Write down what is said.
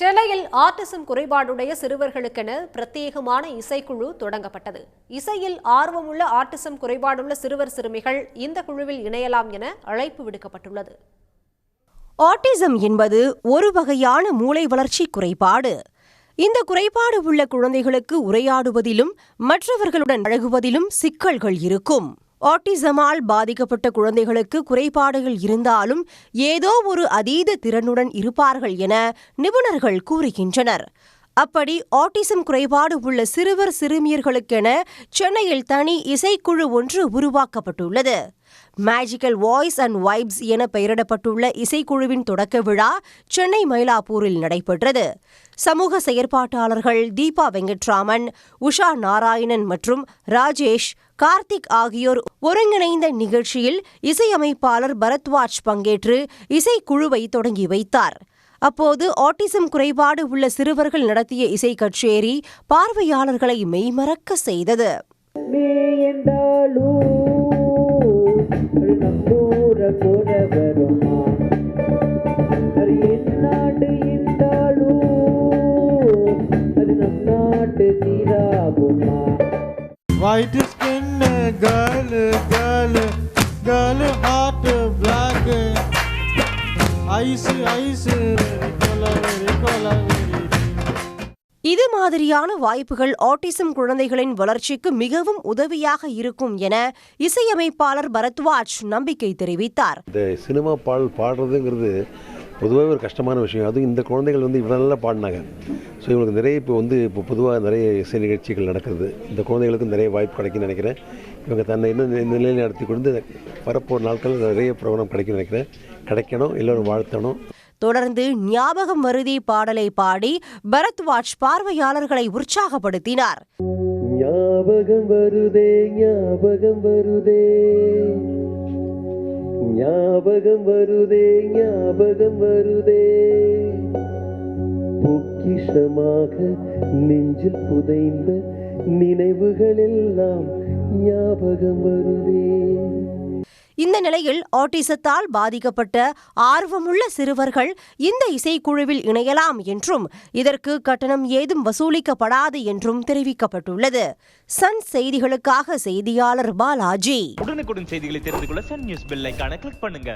சென்னையில் ஆட்டிசம் குறைபாடுடைய சிறுவர்களுக்கென பிரத்யேகமான இசைக்குழு தொடங்கப்பட்டது. இசையில் ஆர்வமுள்ள ஆட்டிசம் குறைபாடுள்ள சிறுவர் சிறுமிகள் இந்த குழுவில் இணையலாம் என அழைப்பு விடுக்கப்பட்டுள்ளது. ஆட்டிசம் என்பது ஒரு வகையான மூளை வளர்ச்சி குறைபாடு. இந்த குறைபாடு உள்ள குழந்தைகளுக்கு உரையாடுவதிலும் மற்றவர்களுடன் பழகுவதிலும் சிக்கல்கள் இருக்கும். ஆட்டிசமால் பாதிக்கப்பட்ட குழந்தைகளுக்கு குறைபாடுகள் இருந்தாலும் ஏதோ ஒரு அதீத திறனுடன் இருப்பார்கள் என நிபுணர்கள் கூறுகின்றனர். அப்படி ஆட்டிசம் குறைபாடு உள்ள சிறுவர் சிறுமியர்களுக்கென சென்னையில் தனி இசைக்குழு ஒன்று உருவாக்கப்பட்டுள்ளது. மேஜிக்கல் வாய்ஸ் அண்ட் வைப்ஸ் என பெயரிடப்பட்டுள்ள இசைக்குழுவின் தொடக்க விழா சென்னை மயிலாப்பூரில் நடைபெற்றது. சமூக செயற்பாட்டாளர்கள் தீபா வெங்கட்ராமன், உஷா நாராயணன் மற்றும் ராஜேஷ், கார்த்திக் ஆகியோர் ஒருங்கிணைந்த நிகழ்ச்சியில் இசையமைப்பாளர் பரத்வாஜ் பங்கேற்று இசைக்குழுவை தொடங்கி வைத்தார். அப்போது ஆட்டிசம் குறைபாடு உள்ள சிறுவர்கள் நடத்திய இசை கச்சேரி பார்வையாளர்களை மெய்மறக்க செய்தது. White skin, girl, girl, girl, heart black, ice, ice, cola, cola. இது மாதிரியான வாய்ப்புகள் ஆட்டிசம் குழந்தைகளின் வளர்ச்சிக்கு மிகவும் உதவியாக இருக்கும் என இசையமைப்பாளர் பரத்வாஜ் நம்பிக்கை தெரிவித்தார். இந்த சினிமா பாடுறதுங்கிறது பொதுவாக ஒரு கஷ்டமான விஷயம். அதுவும் இந்த குழந்தைகள் இவ்வளோ நல்லா பாடினாங்க. ஸோ இவங்களுக்கு நிறைய இப்போ பொதுவாக நிறைய இசை நிகழ்ச்சிகள் நடக்குது. இந்த குழந்தைகளுக்கு நிறைய வாய்ப்பு கிடைக்குன்னு நினைக்கிறேன். இவங்க தன்னை இன்னும் நிலையில் நடத்தி கொண்டு வரப்போகிற நாட்களில் நிறைய ப்ரோக்ராம் கிடைக்குன்னு நினைக்கிறேன். கிடைக்கணும், எல்லோரும் வாழ்த்தணும். தொடர்ந்து ஞாபகம் வருதே பாடலை பாடி பரத்வாஜ் பார்வையாளர்களை உற்சாகப்படுத்தினார். ஞாபகம் வருதே, ஞாபகம் வருதே, ஞாபகம் வருதே, ஞாபகம் வருதே, பொக்கிஷமாக நெஞ்சில் புதைந்த நினைவுகள் எல்லாம் ஞாபகம் வருதே. இந்த நிலையில் ஆட்டிசத்தால் பாதிக்கப்பட்ட ஆர்வமுள்ள சிறுவர்கள் இந்த இசைக்குழுவில் இணையலாம் என்றும் இதற்கு கட்டணம் ஏதும் வசூலிக்கப்படாது என்றும் தெரிவிக்கப்பட்டுள்ளது. சன் செய்திகளுக்காக செய்தியாளர் பாலாஜி. உடனுக்குடன் செய்திகளை தெரிந்து கொள்ள சன் நியூஸ் பெல் ஐகானை கிளிக் பண்ணுங்க.